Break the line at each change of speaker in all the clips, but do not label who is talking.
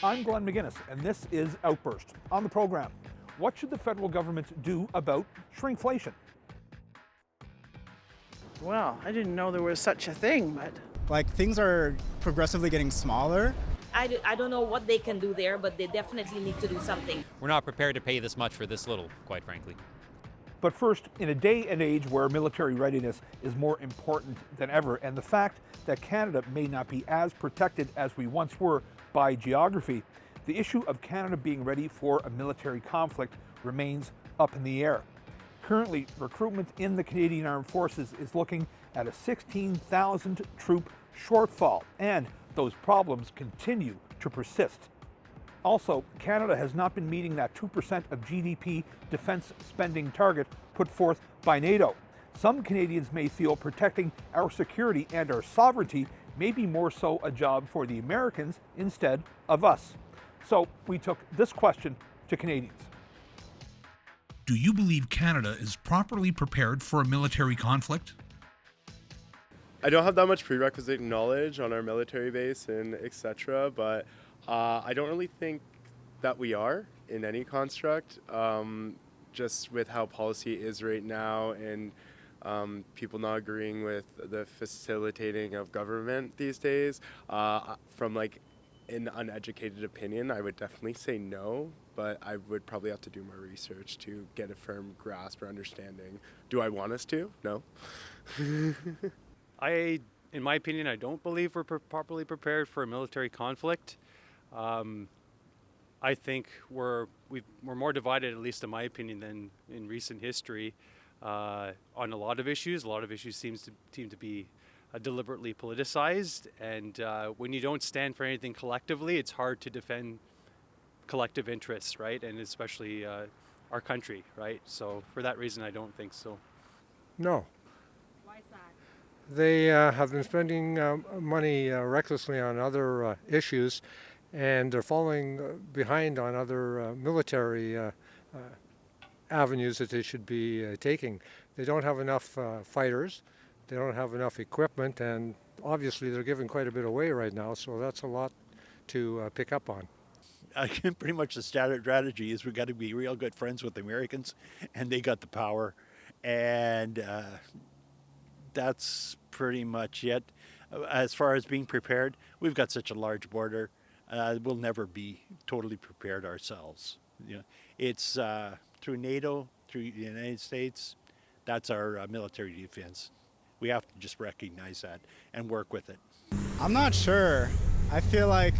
I'm Glenn McGuinness, and this is Outburst. On the program, what should the federal government do about shrinkflation?
Well, I didn't know there was such a thing, but...
Like, things are progressively getting smaller.
I don't know what they can do there, but they definitely need to do something.
We're not prepared to pay this much for this little, quite frankly.
But first, in a day and age where military readiness is more important than ever, and the fact that Canada may not be as protected as we once were by geography, the issue of Canada being ready for a military conflict remains up in the air. Currently, recruitment in the Canadian Armed Forces is looking at a 16,000 troop shortfall, and those problems continue to persist. Also, Canada has not been meeting that 2% of GDP defense spending target put forth by NATO. Some Canadians may feel protecting our security and our sovereignty may be more so a job for the Americans instead of us. So we took this question to Canadians.
Do you believe Canada is properly prepared for a military conflict?
I don't have that much prerequisite knowledge on our military base and etc., but I don't really think that we are in any construct, just with how policy is right now and people not agreeing with the facilitating of government these days. From like an uneducated opinion, I would definitely say no, but I would probably have to do more research to get a firm grasp or understanding. Do I want us to? No.
In my opinion, I don't believe we're properly prepared for a military conflict. I think we're more divided, at least in my opinion, than in recent history on a lot of issues. A lot of issues seem to be deliberately politicized, and when you don't stand for anything collectively, it's hard to defend collective interests, right? And especially our country, right? So for that reason, I don't think so.
No.
Why is that?
They have been spending money recklessly on other issues, and they're falling behind on other military avenues that they should be taking. They don't have enough fighters, they don't have enough equipment, and obviously they're giving quite a bit away right now, so that's a lot to pick up on.
Pretty much the strategy is we've got to be real good friends with the Americans, and they got the power, and that's pretty much it. As far as being prepared, we've got such a large border. We'll never be totally prepared ourselves. You know, it's through NATO, through the United States. That's our military defense. We have to just recognize that and work with it.
I'm not sure. I feel like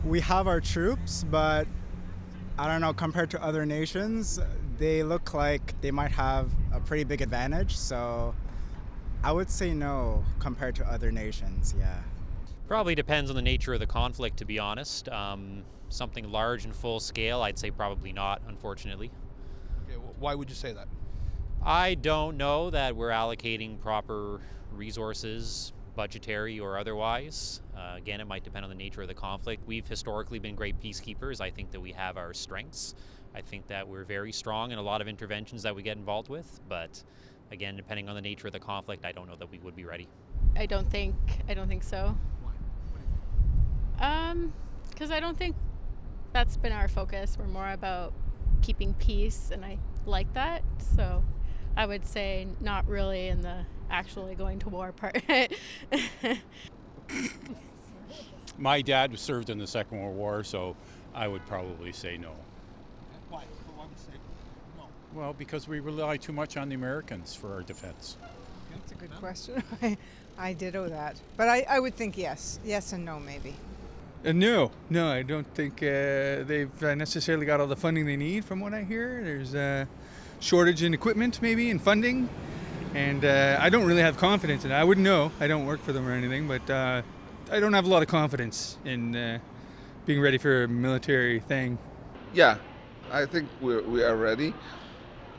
we have our troops, but I don't know, compared to other nations, they look like they might have a pretty big advantage. So I would say no compared to other nations, yeah.
Probably depends on the nature of the conflict, to be honest. Something large and full scale, I'd say probably not, unfortunately.
Okay, why would you say that?
I don't know that we're allocating proper resources, budgetary or otherwise. Again, it might depend on the nature of the conflict. We've historically been great peacekeepers. I think that we have our strengths. I think that we're very strong in a lot of interventions that we get involved with, but again, depending on the nature of the conflict, I don't know that we would be ready.
I don't think so.
Why?
Because I don't think that's been our focus. We're more about keeping peace, and I like that. So I would say not really in the actually going to war part.
My dad served in the Second World War, so I would probably say no.
Why? Why would you say no?
Well, because we rely too much on the Americans for our defense.
That's a good question. I ditto that. But I would think yes. Yes and no, maybe.
No, I don't think they've necessarily got all the funding they need from what I hear. There's a shortage in equipment maybe and funding, and I don't really have confidence in it. I wouldn't know. I don't work for them or anything, but I don't have a lot of confidence in being ready for a military thing.
Yeah, I think we are ready.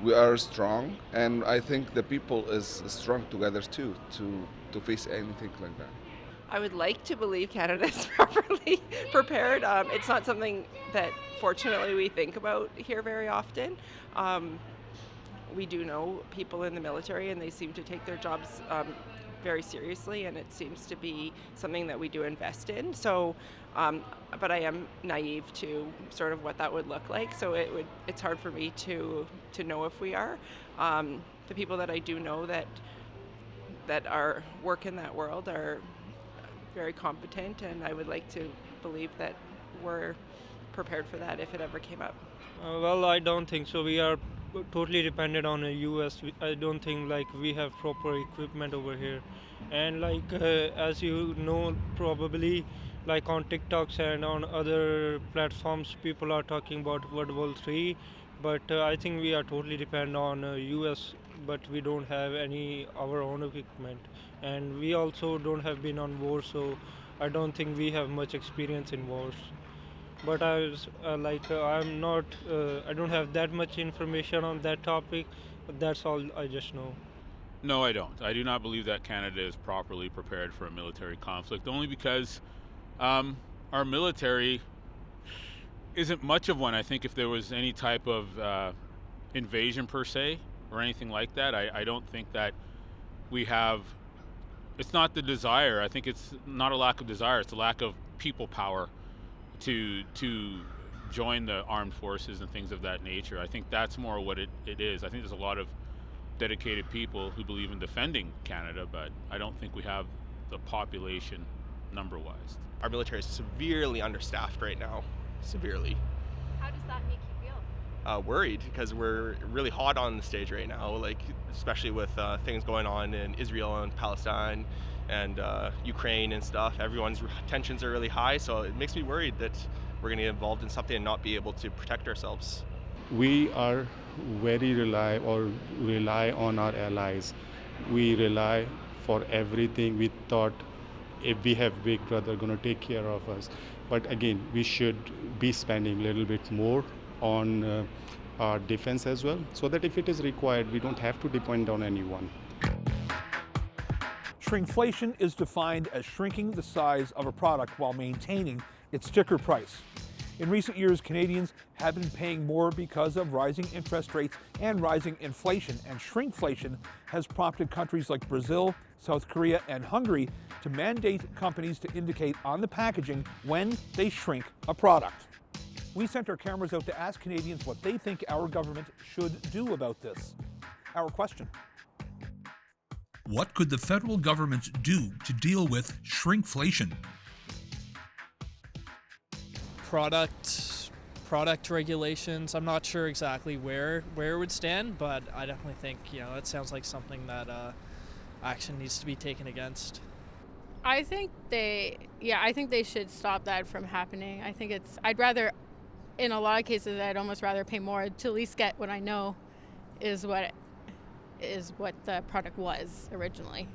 We are strong, and I think the people is strong together too to face anything like that.
I would like to believe Canada is properly prepared. It's not something that, fortunately, we think about here very often. We do know people in the military, and they seem to take their jobs very seriously, and it seems to be something that we do invest in. So, but I am naive to sort of what that would look like. So it's hard for me to know if we are. The people that I do know that work in that world are very competent, and I would like to believe that we're prepared for that if it ever came up.
Well, I don't think so. We are totally dependent on the US. I don't think like we have proper equipment over here. And like as you know, probably like on TikToks and on other platforms, people are talking about World War III, but I think we are totally dependent on US, but we don't have any our own equipment. And we also don't have been on war, so I don't think we have much experience in wars. But I'm not, I don't have that much information on that topic, but that's all I just know.
No, I don't. I do not believe that Canada is properly prepared for a military conflict, only because our military isn't much of one. I think if there was any type of invasion per se or anything like that, I don't think that we have, it's not the desire. I think it's not a lack of desire, it's a lack of people power to join the armed forces and things of that nature. I think that's more what it is. I think there's a lot of dedicated people who believe in defending Canada, but I don't think we have the population number-wise.
Our military is severely understaffed right now, severely.
How does that make you feel?
Worried, because we're really hot on the stage right now, like especially with things going on in Israel and Palestine and Ukraine and stuff. Everyone's tensions are really high, so it makes me worried that we're going to get involved in something and not be able to protect ourselves.
We are very rely on our allies. We rely for everything. We thought if we have Big Brother going to take care of us. But again, we should be spending a little bit more on our defense as well, so that if it is required, we don't have to depend on anyone.
Shrinkflation is defined as shrinking the size of a product while maintaining its sticker price. In recent years, Canadians have been paying more because of rising interest rates and rising inflation, and shrinkflation has prompted countries like Brazil, South Korea, and Hungary to mandate companies to indicate on the packaging when they shrink a product. We sent our cameras out to ask Canadians what they think our government should do about this. Our question:
what could the federal government do to deal with shrinkflation?
Product regulations. I'm not sure exactly where it would stand, but I definitely think, it sounds like something that action needs to be taken against.
I think they should stop that from happening. I think in a lot of cases, I'd almost rather pay more to at least get what I know is what the product was originally.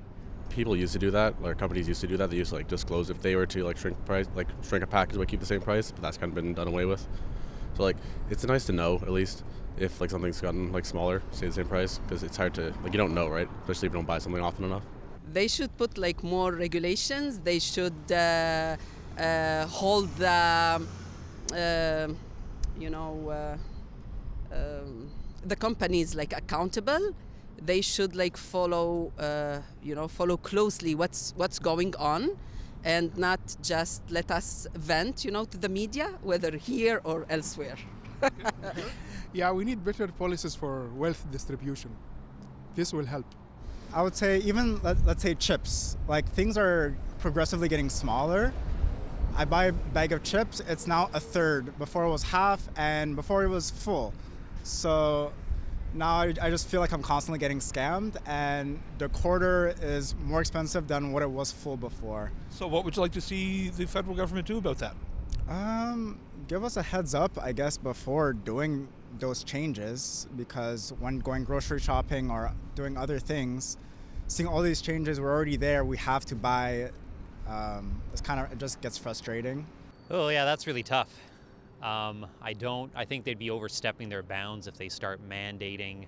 People used to do that, or companies used to do that. They used to disclose if they were to shrink a package but keep the same price, but that's kind of been done away with. So it's nice to know at least if something's gotten smaller, stay the same price, because it's hard to you don't know, right? Especially if you don't buy something often enough.
They should put more regulations. They should hold the the companies accountable. They should follow closely what's going on, and not just let us vent to the media, whether here or elsewhere.
Yeah, we need better policies for wealth distribution. This will help.
I would say even let's say chips. Things are progressively getting smaller. I buy a bag of chips, it's now a third. Before it was half, and before it was full. So now I just feel like I'm constantly getting scammed, and the quarter is more expensive than what it was full before.
So what would you like to see the federal government do about that?
Give us a heads up, I guess, before doing those changes, because when going grocery shopping or doing other things, seeing all these changes, we're already there, we have to buy it. It just gets frustrating.
Oh yeah, that's really tough. I think they'd be overstepping their bounds if they start mandating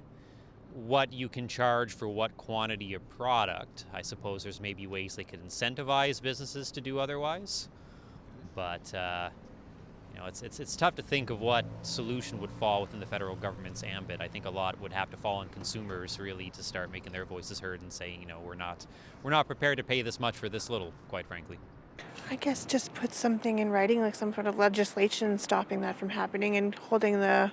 what you can charge for what quantity of product. I suppose there's maybe ways they could incentivize businesses to do otherwise. But, It's tough to think of what solution would fall within the federal government's ambit. I think a lot would have to fall on consumers really to start making their voices heard and saying, we're not prepared to pay this much for this little, quite frankly.
I guess just put something in writing, like some sort of legislation stopping that from happening and holding the,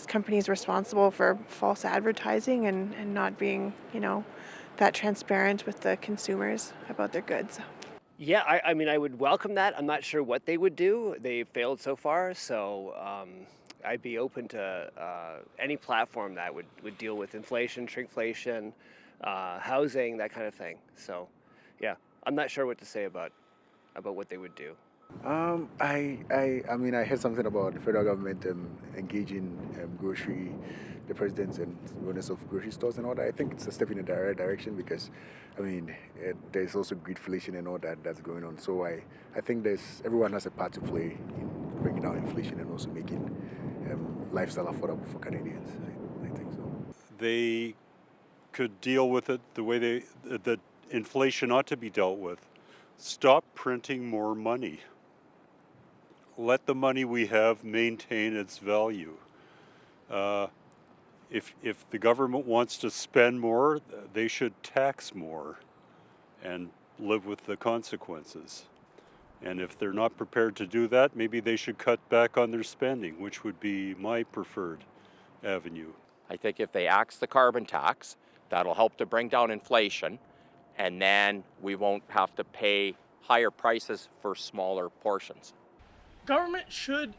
companies responsible for false advertising and not being, that transparent with the consumers about their goods.
Yeah, I mean, I would welcome that. I'm not sure what they would do. They've failed so far, so I'd be open to any platform that would deal with inflation, shrinkflation, housing, that kind of thing. So, yeah, I'm not sure what to say about what they would do.
I mean, I heard something about the federal government engaging the presidents and owners of grocery stores and all that. I think it's a step in the right direction because, there's also greedflation and all that's going on. So I think everyone has a part to play in bringing down inflation and also making lifestyle affordable for Canadians. I think so.
They could deal with it the way that inflation ought to be dealt with. Stop printing more money. Let the money we have maintain its value. If the government wants to spend more, they should tax more and live with the consequences. And if they're not prepared to do that, maybe they should cut back on their spending, which would be my preferred avenue.
I think if they axe the carbon tax, that'll help to bring down inflation, and then we won't have to pay higher prices for smaller portions.
Government should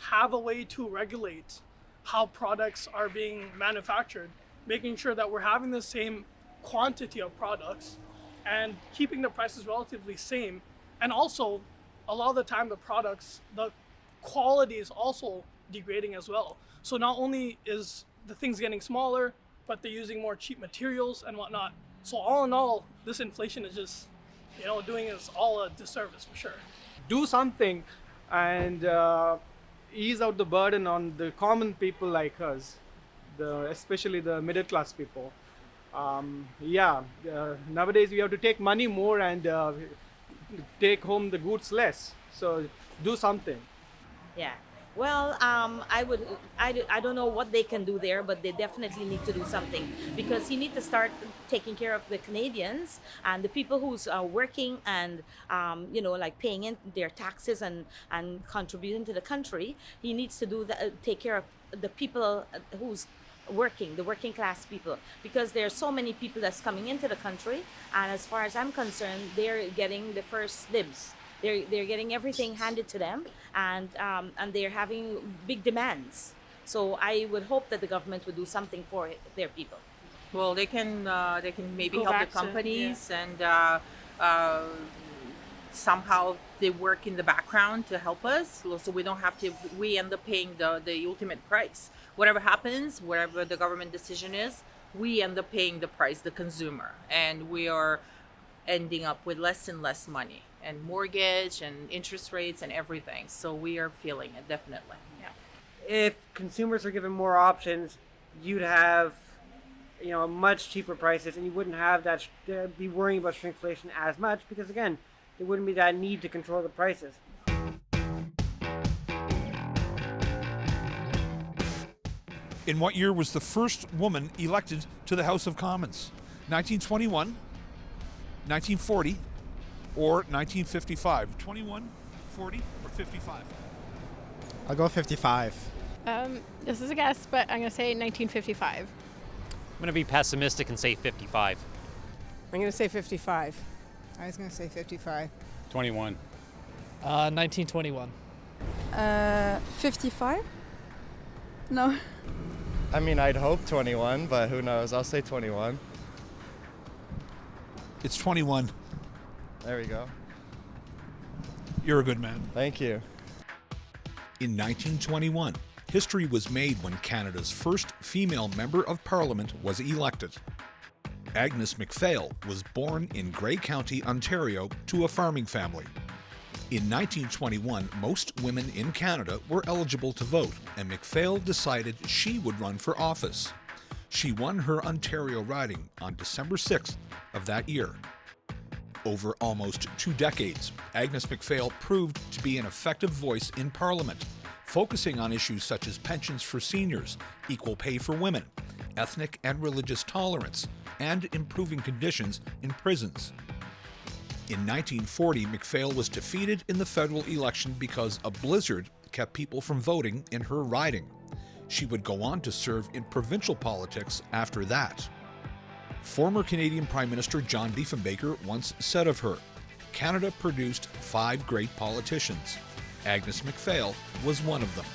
have a way to regulate how products are being manufactured, making sure that we're having the same quantity of products and keeping the prices relatively same. And also, a lot of the time the quality is also degrading as well. So not only is the things getting smaller, but they're using more cheap materials and whatnot. So all in all, this inflation is just, doing us all a disservice for sure.
Do something and ease out the burden on the common people like us, especially the middle class people. Nowadays we have to take money more and take home the goods less. So do something.
Yeah. Well, I don't know what they can do there, but they definitely need to do something because you need to start taking care of the Canadians and the people who's working and, paying in their taxes and contributing to the country. He needs to take care of the people who's working, the working class people, because there are so many people that's coming into the country. And as far as I'm concerned, they're getting the first dibs. They're getting everything handed to them, and they're having big demands. So I would hope that the government would do something for their people.
Well, they can maybe
Go
help the
back to-
companies and somehow they work in the background to help us, so we don't have to. We end up paying the ultimate price. Whatever happens, whatever the government decision is, we end up paying the price, the consumer, and we are ending up with less and less money and mortgage and interest rates and everything. So we are feeling it definitely. Yeah.
If consumers are given more options, you'd have, much cheaper prices, and you wouldn't have that be worrying about shrinkflation as much because again, there wouldn't be that need to control the prices.
In what year was the first woman elected to the House of Commons? 1921, 1940, or 1955? 21, 40, or 55?
I'll go 55.
This is a guess, but I'm going to say 1955.
I'm going to be pessimistic and say 55.
I'm going to say 55. I was going to say 55.
21.
1921.
55? No.
I mean, I'd hope 21, but who knows? I'll say 21.
It's 21.
There we go.
You're a good man.
Thank you.
In 1921, history was made when Canada's first female member of Parliament was elected. Agnes MacPhail was born in Grey County, Ontario, to a farming family. In 1921, most women in Canada were eligible to vote, and MacPhail decided she would run for office. She won her Ontario riding on December 6th of that year. Over almost 2 decades, Agnes MacPhail proved to be an effective voice in Parliament, focusing on issues such as pensions for seniors, equal pay for women, ethnic and religious tolerance, and improving conditions in prisons. In 1940, MacPhail was defeated in the federal election because a blizzard kept people from voting in her riding. She would go on to serve in provincial politics after that. Former Canadian Prime Minister John Diefenbaker once said of her, "Canada produced 5 great politicians. Agnes MacPhail was one of them."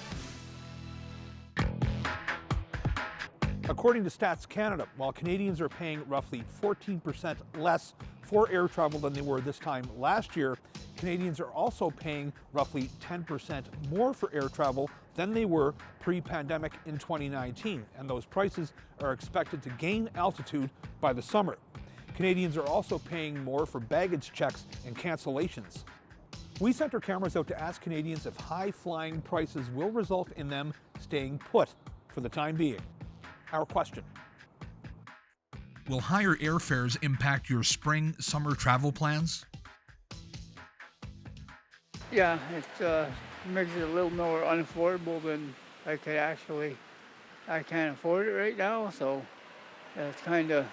According to Stats Canada, while Canadians are paying roughly 14% less for air travel than they were this time last year, Canadians are also paying roughly 10% more for air travel than they were pre-pandemic in 2019, and those prices are expected to gain altitude by the summer. Canadians are also paying more for baggage checks and cancellations. We sent our cameras out to ask Canadians if high-flying prices will result in them staying put for the time being. Our question: will higher airfares impact your spring-summer travel plans?
Yeah, it makes it a little more unaffordable than I can't afford it right now, so it's kind of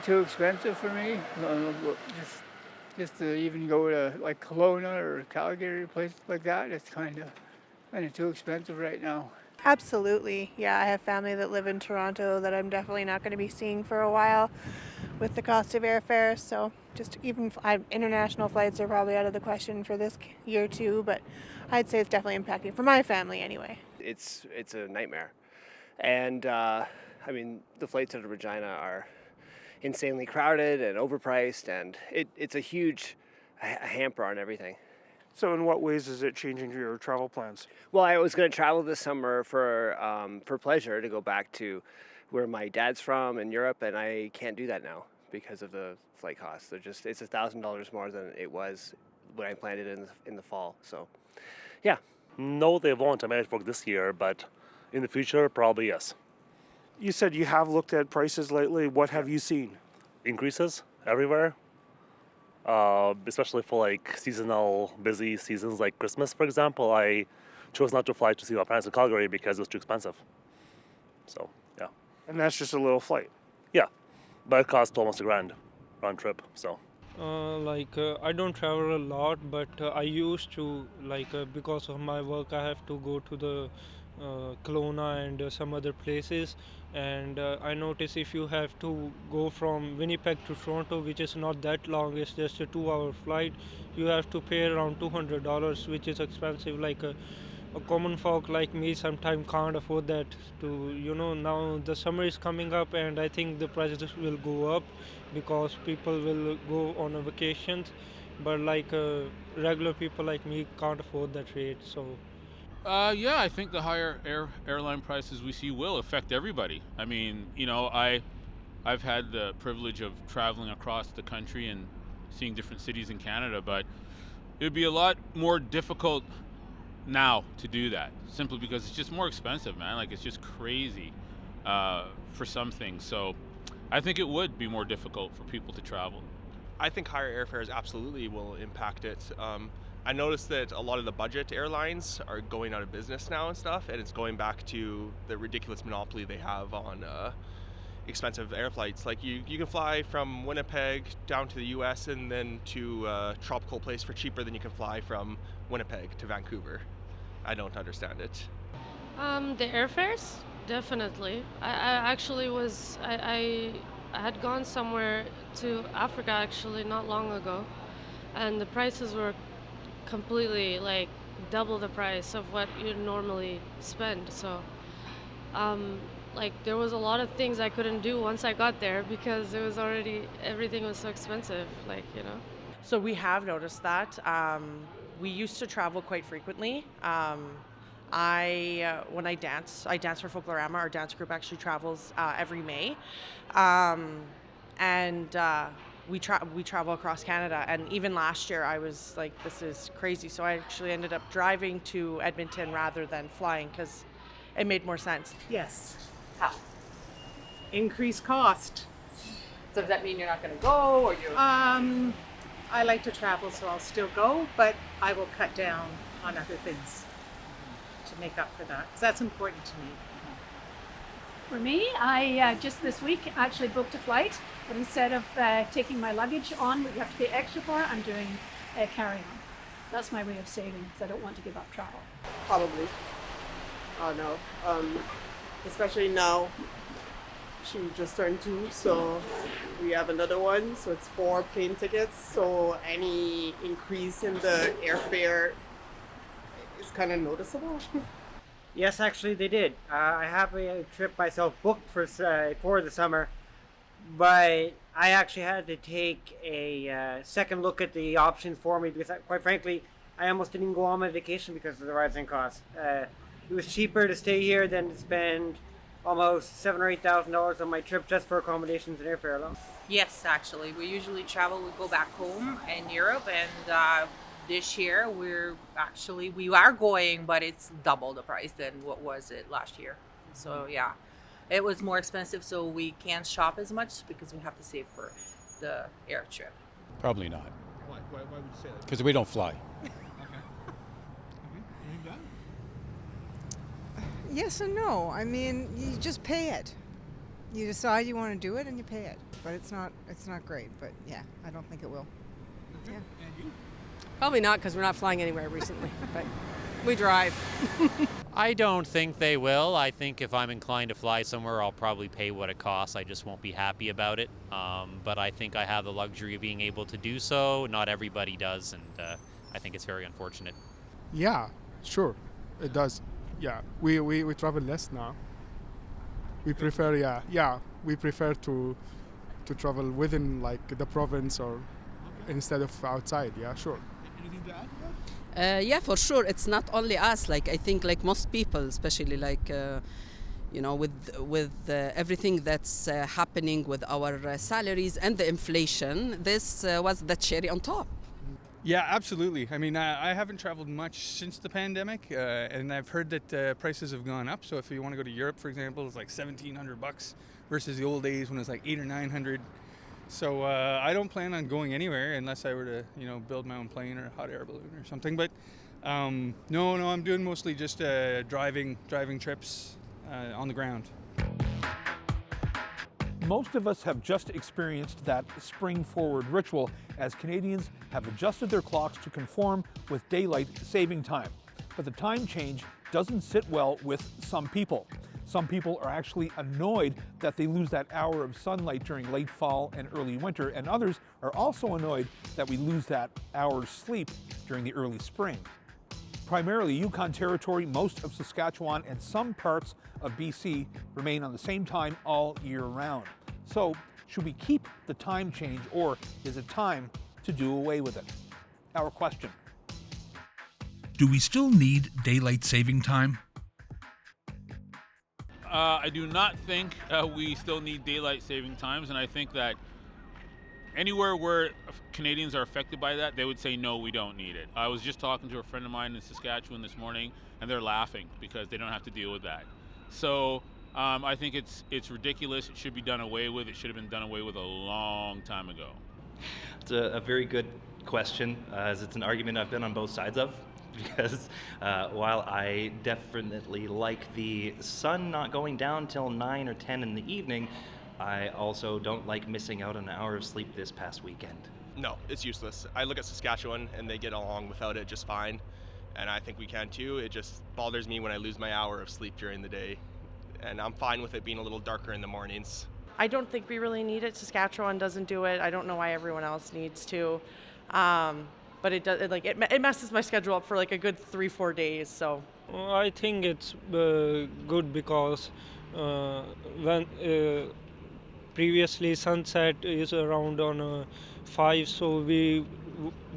too expensive for me. Just to even go to like Kelowna or Calgary, places like that, it's kind of too expensive right now.
Absolutely. Yeah, I have family that live in Toronto that I'm definitely not going to be seeing for a while with the cost of airfare. So just even international flights are probably out of the question for this year too, but I'd say it's definitely impacting for my family anyway.
It's a nightmare. And I mean, the flights out of Regina are insanely crowded and overpriced, and it's a huge hamper on everything.
So in what ways is it changing your travel plans?
Well, I was going to travel this summer for pleasure, to go back to where my dad's from in Europe, and I can't do that now because of the flight costs. It's $1,000 more than it was when I planned it in the fall. So, yeah.
No, they won't. I might work this year, but in the future, probably yes.
You said you have looked at prices lately. What have you seen?
Increases everywhere. Especially for like seasonal busy seasons like Christmas, for example. I chose not to fly to see my parents in Calgary because it was too expensive. So, yeah.
And that's just a little flight?
Yeah, but it cost almost $1,000 round trip, so.
I don't travel a lot, but I used to, because of my work, I have to go to the Kelowna and some other places, and I notice if you have to go from Winnipeg to Toronto, which is not that long, it's just a 2-hour flight, you have to pay around $200, which is expensive. A common folk like me sometimes can't afford that. Now the summer is coming up, and I think the prices will go up because people will go on a vacations, but regular people like me can't afford that rate. So
yeah, I think the higher airline prices we see will affect everybody. I mean, I've had the privilege of traveling across the country and seeing different cities in Canada, but it would be a lot more difficult now to do that, simply because it's just more expensive, man. It's just crazy for some things. So I think it would be more difficult for people to travel.
I think higher airfares absolutely will impact it. I noticed that a lot of the budget airlines are going out of business now and stuff, and it's going back to the ridiculous monopoly they have on expensive air flights. You can fly from Winnipeg down to the US and then to a tropical place for cheaper than you can fly from Winnipeg to Vancouver. I don't understand it.
The airfares, definitely. I actually I had gone somewhere to Africa actually not long ago, and the prices were completely double the price of what you normally spend. So there was a lot of things I couldn't do once I got there because it was everything was so expensive,
So we have noticed that. We used to travel quite frequently. When I dance for Folklorama. Our dance group actually travels every May. We travel across Canada, and even last year I was like, this is crazy. So I actually ended up driving to Edmonton rather than flying because it made more sense.
Yes. How? Increased cost.
So does that mean you're not going to go, or you?
I like to travel, so I'll still go, but I will cut down on other things to make up for that, because that's important to me.
For me, I just this week actually booked a flight, but instead of taking my luggage on, what you have to pay extra for, I'm doing carry-on. That's my way of saving, because I don't want to give up travel.
Probably. Oh no. Especially now, she just turned 2, so we have another one, so it's 4 plane tickets. So any increase in the airfare is kind of noticeable.
Yes, actually they did. I have a trip myself booked for the summer, but I actually had to take a second look at the options for me because, quite frankly, I almost didn't go on my vacation because of the rising costs. It was cheaper to stay here than to spend almost $7,000 or $8,000 on my trip just for accommodations and airfare alone.
Yes, actually, we usually travel. We go back home in Europe, and this year we are going, but it's double the price than what was it last year. So yeah, it was more expensive, so we can't shop as much because we have to save for the air trip.
Probably not,
Why would you say that?
because we don't fly.
Yes and no. I mean, you just pay it. You decide you want to do it and you pay it. But it's not great. But yeah, I don't think it will. Yeah.
And you?
Probably not, because we're not flying anywhere recently, but we drive.
I don't think they will. I think if I'm inclined to fly somewhere, I'll probably pay what it costs. I just won't be happy about it. But I think I have the luxury of being able to do so. Not everybody does, and I think it's very unfortunate.
Yeah, sure, it does. Yeah, we travel less now. We prefer, we prefer to travel within like the province or instead of outside. Yeah, sure.
Anything to add?
Yeah, for sure. It's not only us. Like I think, like most people, especially like with everything that's happening with our salaries and the inflation, this was the cherry on top.
Yeah, absolutely. I mean, I haven't traveled much since the pandemic, and I've heard that prices have gone up. So if you want to go to Europe, for example, it's like $1,700 versus the old days when it's like $800 or $900. So I don't plan on going anywhere unless I were to, build my own plane or a hot air balloon or something. But no, I'm doing mostly just driving trips on the ground.
Most of us have just experienced that spring forward ritual as Canadians have adjusted their clocks to conform with daylight saving time. But the time change doesn't sit well with some people. Some people are actually annoyed that they lose that hour of sunlight during late fall and early winter, and others are also annoyed that we lose that hour's sleep during the early spring. Primarily Yukon Territory, most of Saskatchewan, and some parts of BC remain on the same time all year round. So, should we keep the time change, or is it time to do away with it? Our question.
Do we still need daylight saving time?
I do not think we still need daylight saving times, and I think that anywhere where Canadians are affected by that, they would say, no, we don't need it. I was just talking to a friend of mine in Saskatchewan this morning, and they're laughing because they don't have to deal with that. So I think it's ridiculous. It should be done away with. It should have been done away with a long time ago.
It's a very good question, as it's an argument I've been on both sides of. Because while I definitely like the sun not going down till 9 or 10 in the evening, I also don't like missing out on an hour of sleep this past weekend.
No, it's useless. I look at Saskatchewan and they get along without it just fine. And I think we can too. It just bothers me when I lose my hour of sleep during the day. And I'm fine with it being a little darker in the mornings.
I don't think we really need it. Saskatchewan doesn't do it. I don't know why everyone else needs to. But it does, it messes my schedule up for like a good 3-4 days. So
I think it's good because when previously sunset is around on 5, so we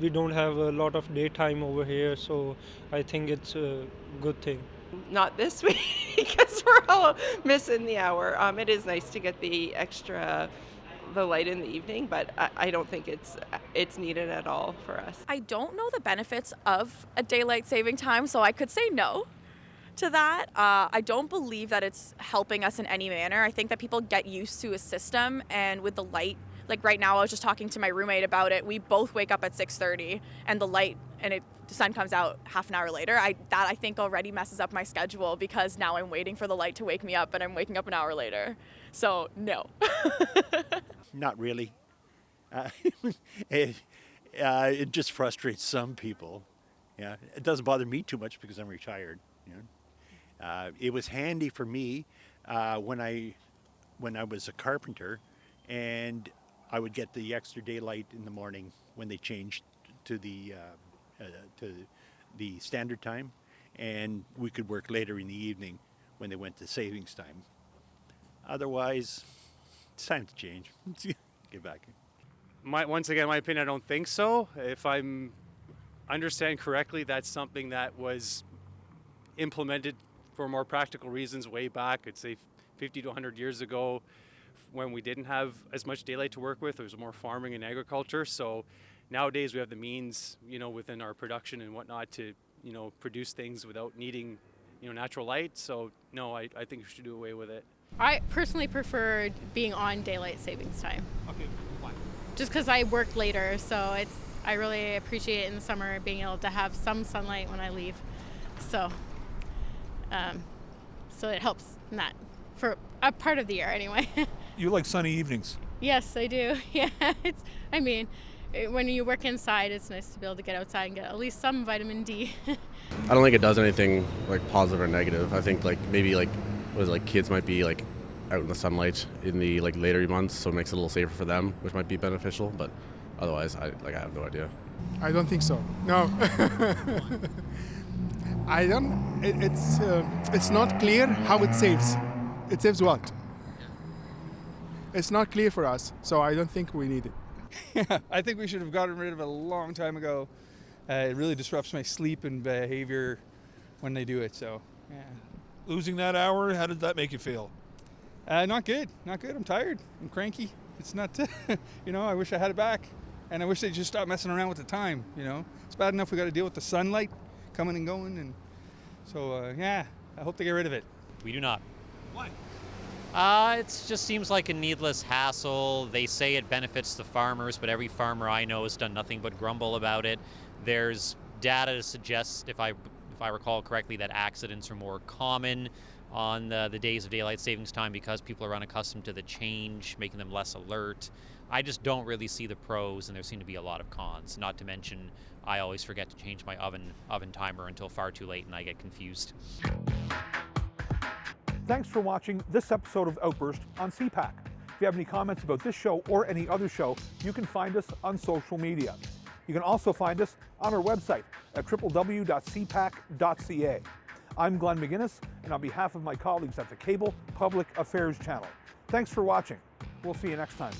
don't have a lot of daytime over here. So I think it's a good thing.
Not this week because we're all missing the hour. It is nice to get the light in the evening, but I don't think it's needed at all for us.
I don't know the benefits of a daylight saving time, so I could say no.
to that. I don't believe that it's helping us in any manner. I think that people get used to a system, and with the light, like right now I was just talking to my roommate about it. We both wake up at 6:30 and the light and the sun comes out half an hour later. That I think already messes up my schedule, because now I'm waiting for the light to wake me up and I'm waking up an hour later. So no.
Not really. It just frustrates some people. Yeah, it doesn't bother me too much because I'm retired. You know? It was handy for me when I was a carpenter, and I would get the extra daylight in the morning when they changed to the standard time, and we could work later in the evening when they went to savings time. Otherwise, it's time to change. Get back.
Once again, my opinion, I don't think so. If I'm understand correctly, that's something that was implemented for more practical reasons way back, I'd say 50 to 100 years ago, when we didn't have as much daylight to work with. There was more farming and agriculture. So nowadays we have the means, within our production and whatnot to, produce things without needing, natural light. So no, I think we should do away with it.
I personally prefer being on daylight savings time.
Okay, why?
Just because I work later, so I really appreciate it in the summer being able to have some sunlight when I leave. So, so it helps in that for a part of the year anyway.
You like sunny evenings?
Yes, I do. Yeah, when you work inside, it's nice to be able to get outside and get at least some vitamin D.
I don't think it does anything like positive or negative. I think maybe kids might be out in the sunlight in the later months, so it makes it a little safer for them, which might be beneficial. But otherwise, I have no idea.
I don't think so. No. I don't. It's not clear how it saves. It saves what? It's not clear for us, so I don't think we need it.
Yeah, I think we should have gotten rid of it a long time ago. It really disrupts my sleep and behavior when they do it. So, yeah.
Losing that hour, how did that make you feel?
Not good. Not good. I'm tired. I'm cranky. It's not. I wish I had it back, and I wish they'd just stop messing around with the time. It's bad enough we got to deal with the sunlight coming and going, and so yeah. I hope they get rid of it.
We do not.
Why?
It just seems like a needless hassle. They say it benefits the farmers, but every farmer I know has done nothing but grumble about it. There's data to suggest, if I recall correctly, that accidents are more common on the days of daylight savings time because people are unaccustomed to the change, making them less alert. I just don't really see the pros, and there seem to be a lot of cons. Not to mention, I always forget to change my oven timer until far too late, and I get confused.
Thanks for watching this episode of Outburst on CPAC. If you have any comments about this show or any other show, you can find us on social media. You can also find us on our website at www.cpac.ca. I'm Glenn McGuinness, and on behalf of my colleagues at the Cable Public Affairs Channel, thanks for watching. We'll see you next time.